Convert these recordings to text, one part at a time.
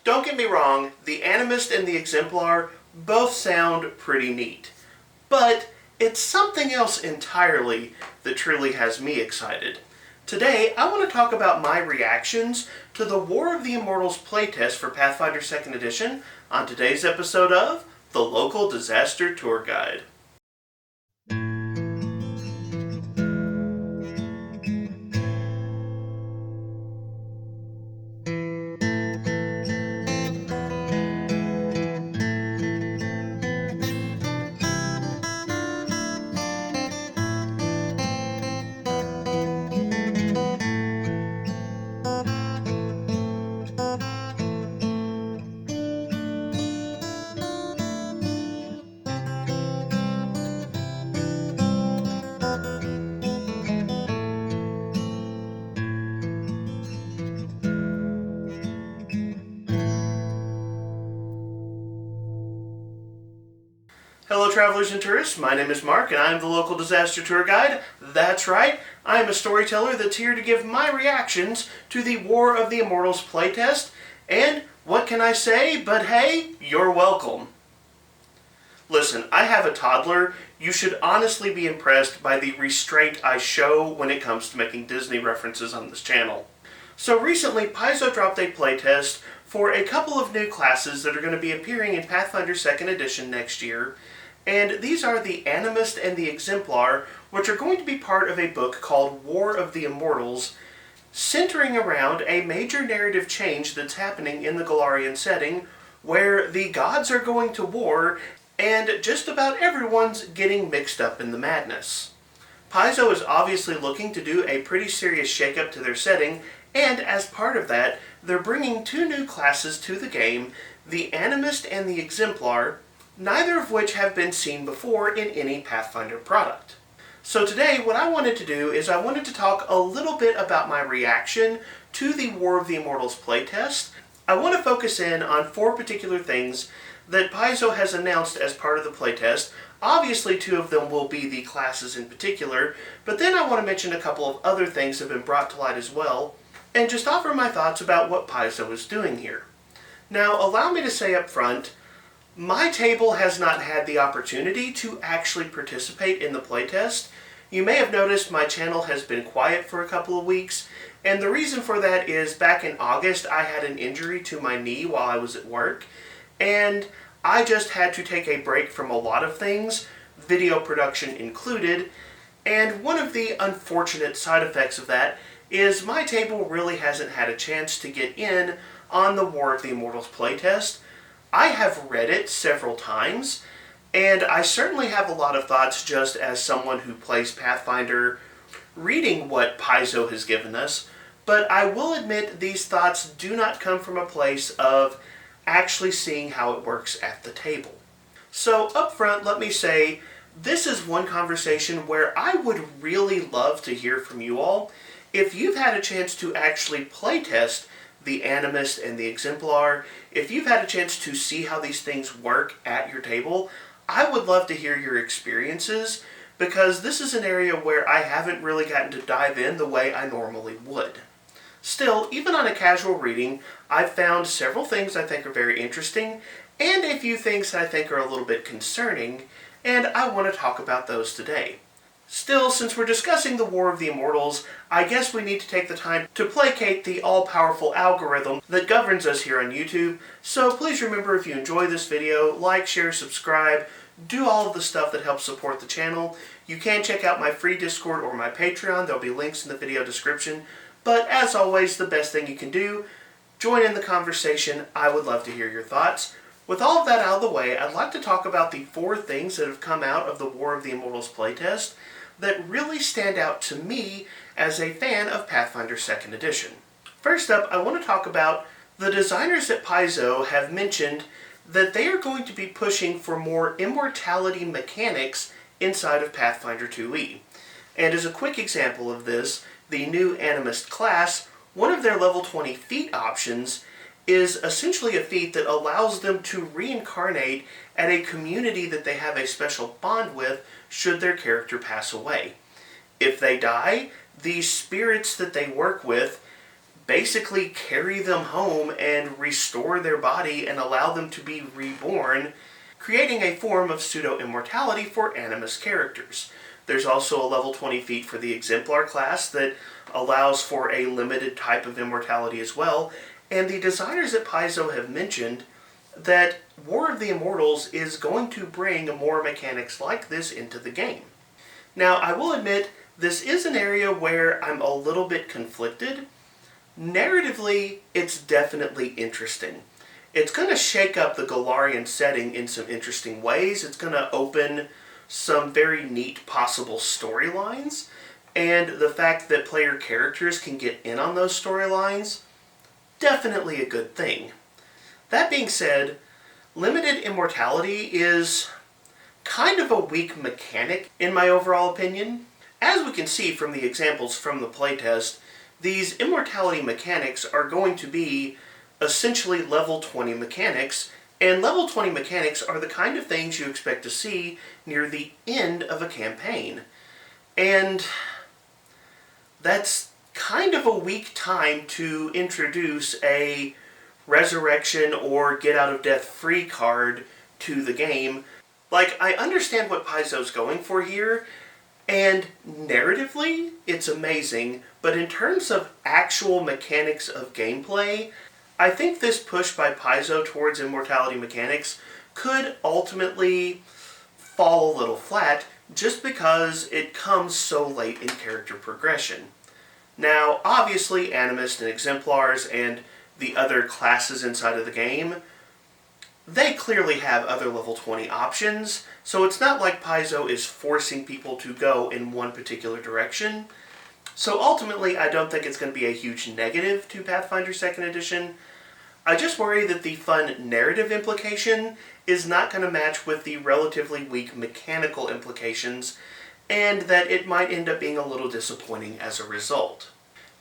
Don't get me wrong, the Animist and the Exemplar both sound pretty neat. But it's something else entirely that truly has me excited. Today, I want to talk about my reactions to the War of the Immortals playtest for Pathfinder 2nd Edition on today's episode of The Local Disaster Tour Guide. Hello travelers and tourists, my name is Mark and I am the local disaster tour guide. That's right, I am a storyteller that's here to give my reactions to the War of the Immortals playtest, and what can I say but hey, you're welcome. Listen, I have a toddler. You should honestly be impressed by the restraint I show when it comes to making Disney references on this channel. So recently, Paizo dropped a playtest for a couple of new classes that are going to be appearing in Pathfinder 2nd Edition next year. And these are the Animist and the Exemplar, which are going to be part of a book called War of the Immortals, centering around a major narrative change that's happening in the Galarian setting, where the gods are going to war, and just about everyone's getting mixed up in the madness. Paizo is obviously looking to do a pretty serious shakeup to their setting, and as part of that, they're bringing two new classes to the game, the Animist and the Exemplar, neither of which have been seen before in any Pathfinder product. So today, what I wanted to do is I wanted to talk a little bit about my reaction to the War of the Immortals playtest. I want to focus in on four particular things that Paizo has announced as part of the playtest. Obviously, two of them will be the classes in particular, but then I want to mention a couple of other things that have been brought to light as well, and just offer my thoughts about what Paizo is doing here. Now, allow me to say up front, my table has not had the opportunity to actually participate in the playtest. You may have noticed my channel has been quiet for a couple of weeks, and the reason for that is back in August I had an injury to my knee while I was at work, and I just had to take a break from a lot of things, video production included, and one of the unfortunate side effects of that is my table really hasn't had a chance to get in on the War of the Immortals playtest. I have read it several times, and I certainly have a lot of thoughts just as someone who plays Pathfinder, reading what Paizo has given us, but I will admit these thoughts do not come from a place of actually seeing how it works at the table. So up front, let me say, this is one conversation where I would really love to hear from you all. If you've had a chance to actually playtest the Animist and the Exemplar, if you've had a chance to see how these things work at your table, I would love to hear your experiences, because this is an area where I haven't really gotten to dive in the way I normally would. Still, even on a casual reading, I've found several things I think are very interesting, and a few things that I think are a little bit concerning, and I want to talk about those today. Still, since we're discussing the War of the Immortals, I guess we need to take the time to placate the all-powerful algorithm that governs us here on YouTube, so please remember, if you enjoy this video, like, share, subscribe, do all of the stuff that helps support the channel. You can check out my free Discord or my Patreon, there'll be links in the video description, but as always, the best thing you can do, join in the conversation. I would love to hear your thoughts. With all of that out of the way, I'd like to talk about the four things that have come out of the War of the Immortals playtest that really stand out to me as a fan of Pathfinder 2nd Edition. First up, I want to talk about the designers at Paizo have mentioned that they are going to be pushing for more immortality mechanics inside of Pathfinder 2e. And as a quick example of this, the new Animist class, one of their level 20 feat options is essentially a feat that allows them to reincarnate at a community that they have a special bond with should their character pass away. If they die, the spirits that they work with basically carry them home and restore their body and allow them to be reborn, creating a form of pseudo-immortality for Animist characters. There's also a level 20 feat for the Exemplar class that allows for a limited type of immortality as well, and the designers at Paizo have mentioned that War of the Immortals is going to bring more mechanics like this into the game. Now, I will admit, this is an area where I'm a little bit conflicted. Narratively, it's definitely interesting. It's going to shake up the Galarian setting in some interesting ways. It's going to open some very neat possible storylines, and the fact that player characters can get in on those storylines, definitely a good thing. That being said, limited immortality is kind of a weak mechanic in my overall opinion. As we can see from the examples from the playtest, these immortality mechanics are going to be essentially level 20 mechanics, and level 20 mechanics are the kind of things you expect to see near the end of a campaign. And that's kind of a weak time to introduce a resurrection or get out of death free card to the game. Like, I understand what Paizo's going for here, and narratively, it's amazing, but in terms of actual mechanics of gameplay, I think this push by Paizo towards immortality mechanics could ultimately fall a little flat just because it comes so late in character progression. Now, obviously, Animist and Exemplars and the other classes inside of the game, they clearly have other level 20 options, so it's not like Paizo is forcing people to go in one particular direction. So ultimately, I don't think it's going to be a huge negative to Pathfinder 2nd Edition. I just worry that the fun narrative implication is not going to match with the relatively weak mechanical implications, and that it might end up being a little disappointing as a result.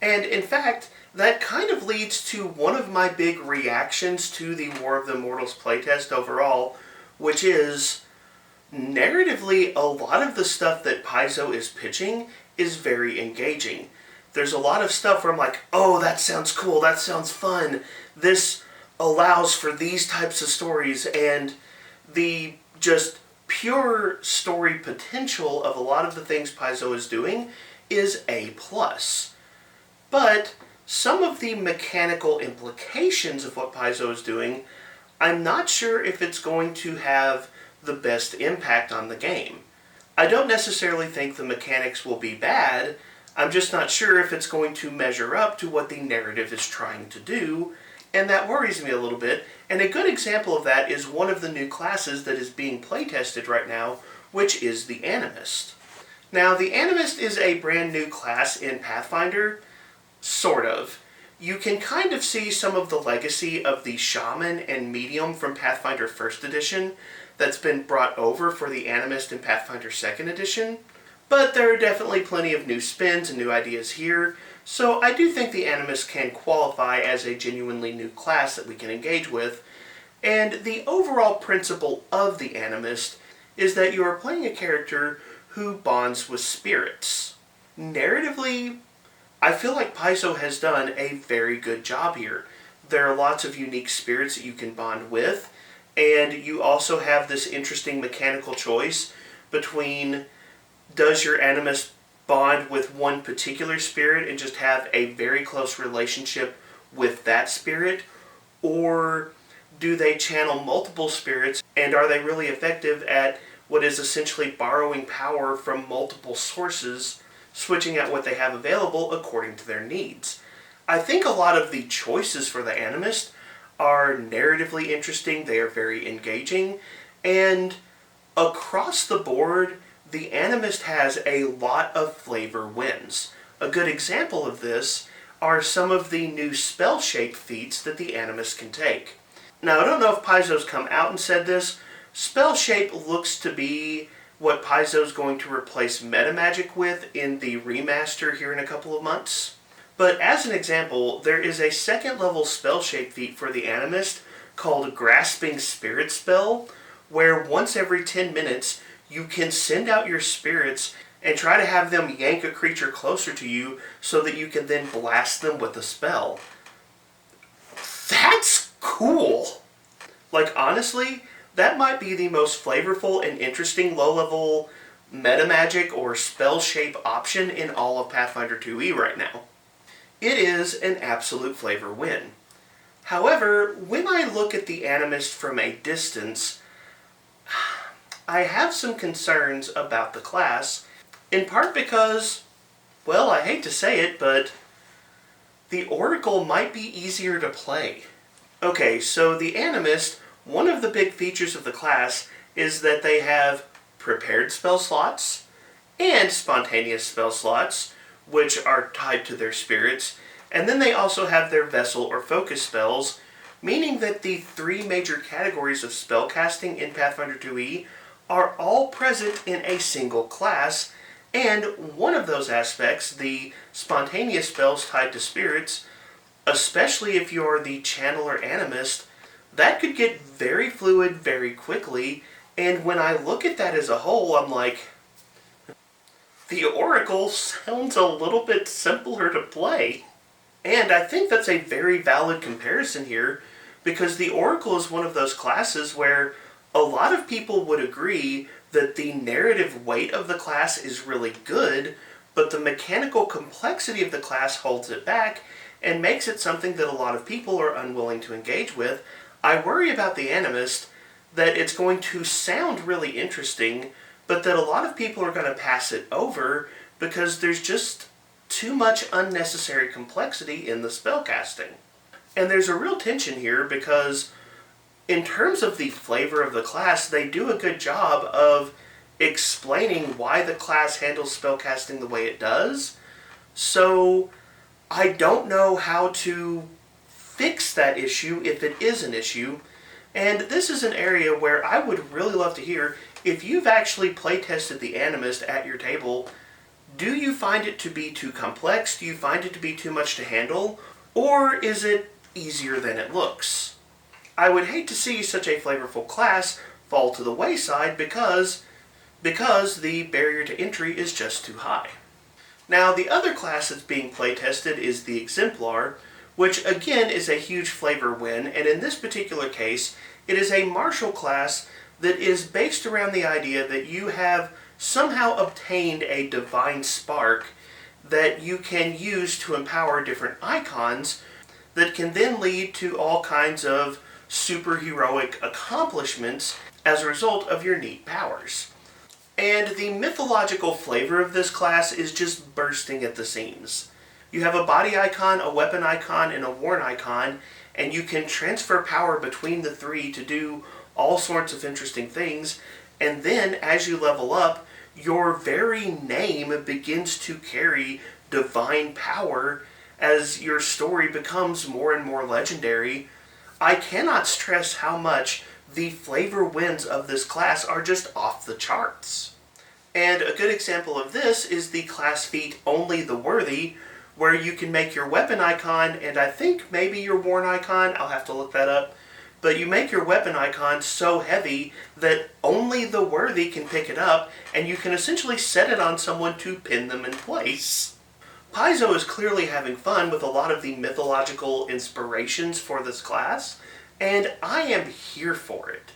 And in fact, that kind of leads to one of my big reactions to the War of the Immortals playtest overall, which is, narratively, a lot of the stuff that Paizo is pitching is very engaging. There's a lot of stuff where I'm like, oh, that sounds cool, that sounds fun, this allows for these types of stories, and the just pure story potential of a lot of the things Paizo is doing is A+. But some of the mechanical implications of what Paizo is doing, I'm not sure if it's going to have the best impact on the game. I don't necessarily think the mechanics will be bad, I'm just not sure if it's going to measure up to what the narrative is trying to do, and that worries me a little bit. And a good example of that is one of the new classes that is being playtested right now, which is the Animist. Now, the Animist is a brand new class in Pathfinder, sort of. You can kind of see some of the legacy of the Shaman and Medium from Pathfinder 1st Edition that's been brought over for the Animist in Pathfinder 2nd Edition, but there are definitely plenty of new spins and new ideas here, so I do think the Animist can qualify as a genuinely new class that we can engage with, and the overall principle of the Animist is that you are playing a character who bonds with spirits. Narratively, I feel like Paizo has done a very good job here. There are lots of unique spirits that you can bond with, and you also have this interesting mechanical choice between, does your Animist bond with one particular spirit and just have a very close relationship with that spirit, or do they channel multiple spirits, and are they really effective at what is essentially borrowing power from multiple sources, switching out what they have available according to their needs? I think a lot of the choices for the Animist are narratively interesting, they are very engaging, and across the board, the Animist has a lot of flavor wins. A good example of this are some of the new spell shape feats that the Animist can take. Now, I don't know if Paizo's come out and said this, spell shape looks to be what Paizo's going to replace metamagic with in the remaster here in a couple of months. But as an example, there is a second level spell shape feat for the Animist called Grasping Spirit Spell, where once every 10 minutes you can send out your spirits and try to have them yank a creature closer to you so that you can then blast them with a spell. That's cool! Like, honestly, that might be the most flavorful and interesting low-level meta magic or spell shape option in all of Pathfinder 2e right now. It is an absolute flavor win. However, when I look at the Animist from a distance, I have some concerns about the class, in part because, well, I hate to say it, but the Oracle might be easier to play. Okay, so the Animist, one of the big features of the class is that they have prepared spell slots and spontaneous spell slots, which are tied to their spirits, and then they also have their vessel or focus spells, meaning that the three major categories of spellcasting in Pathfinder 2e are all present in a single class, and one of those aspects, the spontaneous spells tied to spirits, especially if you're the channeler animist, that could get very fluid very quickly, and when I look at that as a whole, I'm like, the Oracle sounds a little bit simpler to play. And I think that's a very valid comparison here, because the Oracle is one of those classes where a lot of people would agree that the narrative weight of the class is really good, but the mechanical complexity of the class holds it back and makes it something that a lot of people are unwilling to engage with. I worry about the Animist that it's going to sound really interesting, but that a lot of people are going to pass it over because there's just too much unnecessary complexity in the spellcasting. And there's a real tension here because in terms of the flavor of the class, they do a good job of explaining why the class handles spellcasting the way it does. So I don't know how to fix that issue if it is an issue. And this is an area where I would really love to hear if you've actually playtested the Animist at your table. Do you find it to be too complex? Do you find it to be too much to handle? Or is it easier than it looks? I would hate to see such a flavorful class fall to the wayside because the barrier to entry is just too high. Now, the other class that's being playtested is the Exemplar, which again is a huge flavor win, and in this particular case, it is a martial class that is based around the idea that you have somehow obtained a divine spark that you can use to empower different icons that can then lead to all kinds of superheroic accomplishments as a result of your neat powers. And the mythological flavor of this class is just bursting at the seams. You have a body icon, a weapon icon, and a worn icon, and you can transfer power between the three to do all sorts of interesting things, and then as you level up, your very name begins to carry divine power as your story becomes more and more legendary. I cannot stress how much the flavor wins of this class are just off the charts. And a good example of this is the class feat Only the Worthy, where you can make your weapon icon, and I think maybe your worn icon, I'll have to look that up, but you make your weapon icon so heavy that only the worthy can pick it up, and you can essentially set it on someone to pin them in place. Paizo is clearly having fun with a lot of the mythological inspirations for this class, and I am here for it.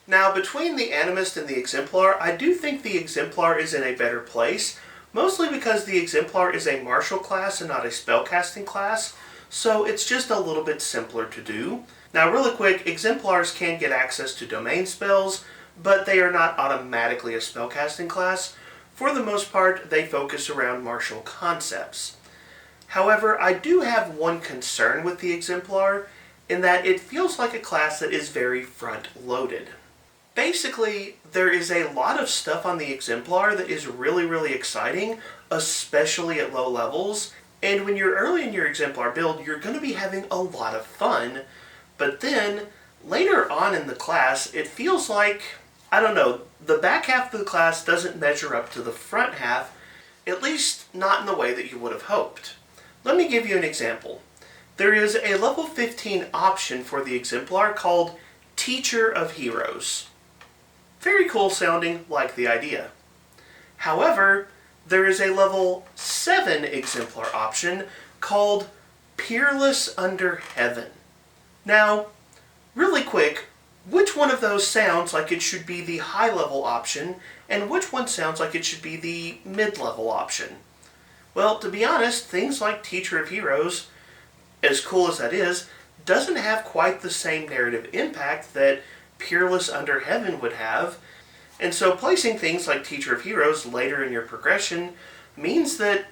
Now, between the Animist and the Exemplar, I do think the Exemplar is in a better place, mostly because the Exemplar is a martial class and not a spellcasting class, so it's just a little bit simpler to do. Now, really quick, Exemplars can get access to domain spells, but they are not automatically a spellcasting class. For the most part, they focus around martial concepts. However, I do have one concern with the Exemplar, in that it feels like a class that is very front-loaded. Basically, there is a lot of stuff on the Exemplar that is really, really exciting, especially at low levels, and when you're early in your Exemplar build, you're going to be having a lot of fun, but then, later on in the class, it feels like, I don't know, the back half of the class doesn't measure up to the front half, at least not in the way that you would have hoped. Let me give you an example. There is a level 15 option for the Exemplar called Teacher of Heroes. Very cool sounding, like the idea. However, there is a level 7 exemplar option called Peerless Under Heaven. Now, really quick, which one of those sounds like it should be the high-level option, and which one sounds like it should be the mid-level option? Well, to be honest, things like Teacher of Heroes, as cool as that is, doesn't have quite the same narrative impact that Peerless Under Heaven would have, and so placing things like Teacher of Heroes later in your progression means that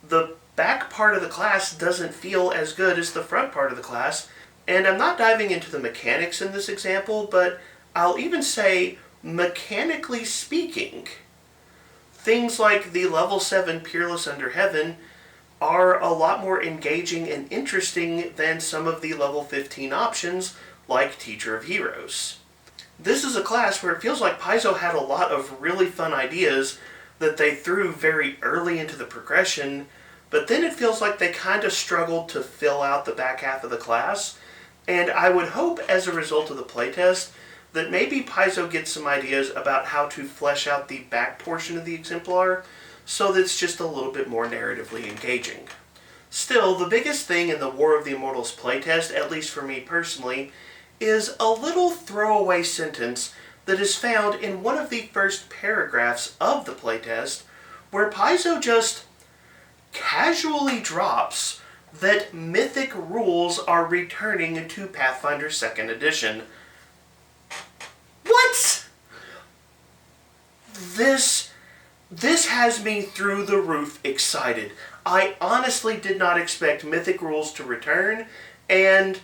the back part of the class doesn't feel as good as the front part of the class. And I'm not diving into the mechanics in this example, but I'll even say, mechanically speaking, things like the level 7 Peerless Under Heaven are a lot more engaging and interesting than some of the level 15 options like Teacher of Heroes. This is a class where it feels like Paizo had a lot of really fun ideas that they threw very early into the progression, but then it feels like they kind of struggled to fill out the back half of the class. And I would hope, as a result of the playtest, that maybe Paizo gets some ideas about how to flesh out the back portion of the exemplar so that it's just a little bit more narratively engaging. Still, the biggest thing in the War of the Immortals playtest, at least for me personally, is a little throwaway sentence that is found in one of the first paragraphs of the playtest, where Paizo just casually drops that Mythic Rules are returning to Pathfinder 2nd Edition. What? This has me through the roof excited. I honestly did not expect Mythic Rules to return, and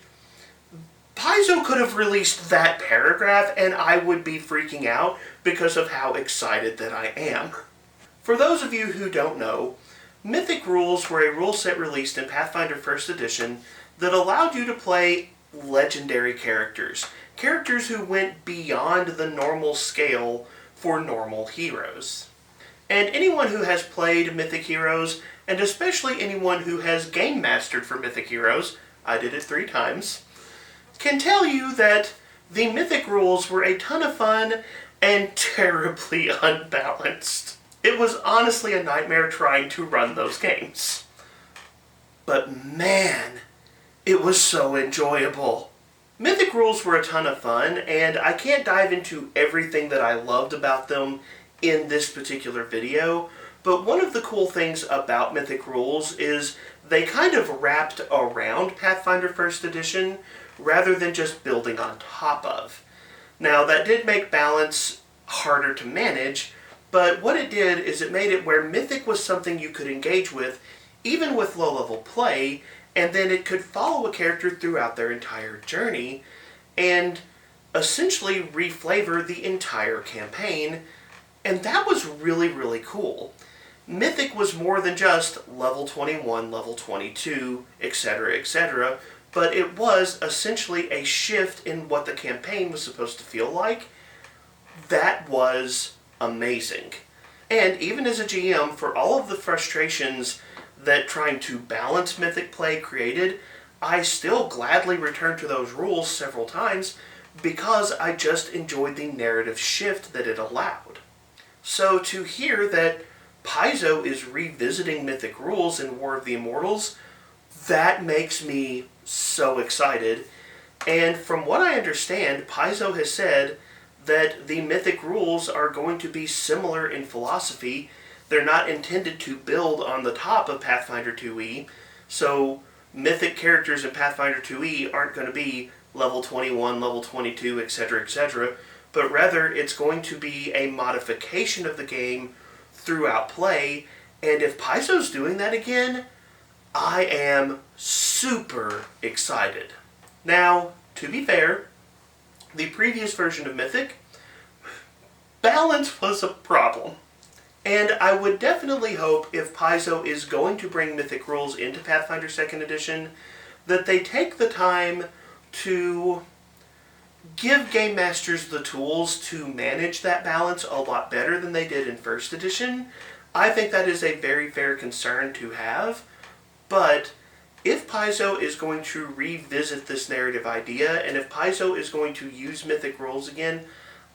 Paizo could have released that paragraph and I would be freaking out because of how excited that I am. For those of you who don't know, Mythic Rules were a rule set released in Pathfinder 1st Edition that allowed you to play legendary characters. Characters who went beyond the normal scale for normal heroes. And anyone who has played Mythic Heroes, and especially anyone who has game mastered for Mythic Heroes, I did it 3 times, can tell you that the Mythic Rules were a ton of fun and terribly unbalanced. It was honestly a nightmare trying to run those games. But man, it was so enjoyable. Mythic Rules were a ton of fun, and I can't dive into everything that I loved about them in this particular video, but one of the cool things about Mythic Rules is they kind of wrapped around Pathfinder 1st Edition rather than just building on top of. Now, that did make balance harder to manage, but what it did is it made it where Mythic was something you could engage with, even with low-level play, and then it could follow a character throughout their entire journey, and essentially reflavor the entire campaign, and that was really, really cool. Mythic was more than just level 21, level 22, etc., etc., but it was essentially a shift in what the campaign was supposed to feel like. That was amazing. And even as a GM, for all of the frustrations that trying to balance Mythic play created, I still gladly returned to those rules several times because I just enjoyed the narrative shift that it allowed. So to hear that Paizo is revisiting Mythic Rules in War of the Immortals, that makes me so excited. And from what I understand, Paizo has said that the Mythic Rules are going to be similar in philosophy. They're not intended to build on the top of Pathfinder 2e, so Mythic characters in Pathfinder 2e aren't going to be level 21, level 22, etc., etc., but rather it's going to be a modification of the game throughout play, and if Paizo's doing that again, I am super excited. Now, to be fair, the previous version of Mythic, balance was a problem. And I would definitely hope if Paizo is going to bring Mythic Rules into Pathfinder 2nd Edition, that they take the time to give Game Masters the tools to manage that balance a lot better than they did in 1st Edition. I think that is a very fair concern to have, but if Paizo is going to revisit this narrative idea, and if Paizo is going to use Mythic Rules again,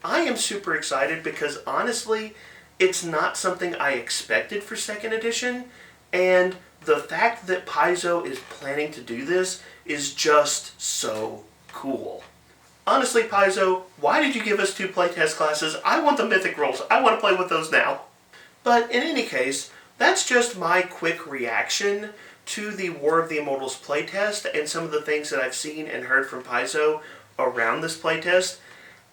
I am super excited because honestly, It's not something I expected for 2nd edition, and the fact that Paizo is planning to do this is just so cool. Honestly, Paizo, why did you give us 2 playtest classes? I want the Mythic Rules. I want to play with those now. But in any case, that's just my quick reaction to the War of the Immortals playtest and some of the things that I've seen and heard from Paizo around this playtest.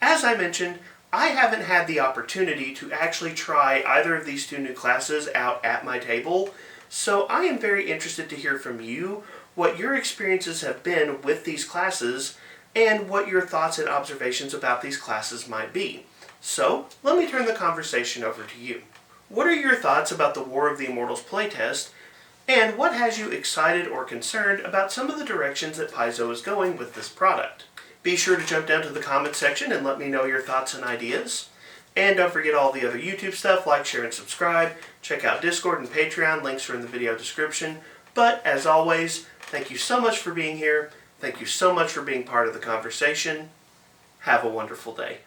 As I mentioned, I haven't had the opportunity to actually try either of these 2 new classes out at my table, so I am very interested to hear from you what your experiences have been with these classes and what your thoughts and observations about these classes might be. So, let me turn the conversation over to you. What are your thoughts about the War of the Immortals playtest, and what has you excited or concerned about some of the directions that Paizo is going with this product? Be sure to jump down to the comments section and let me know your thoughts and ideas. And don't forget all the other YouTube stuff, like, share, and subscribe. Check out Discord and Patreon, links are in the video description. But, as always, thank you so much for being here. Thank you so much for being part of the conversation. Have a wonderful day.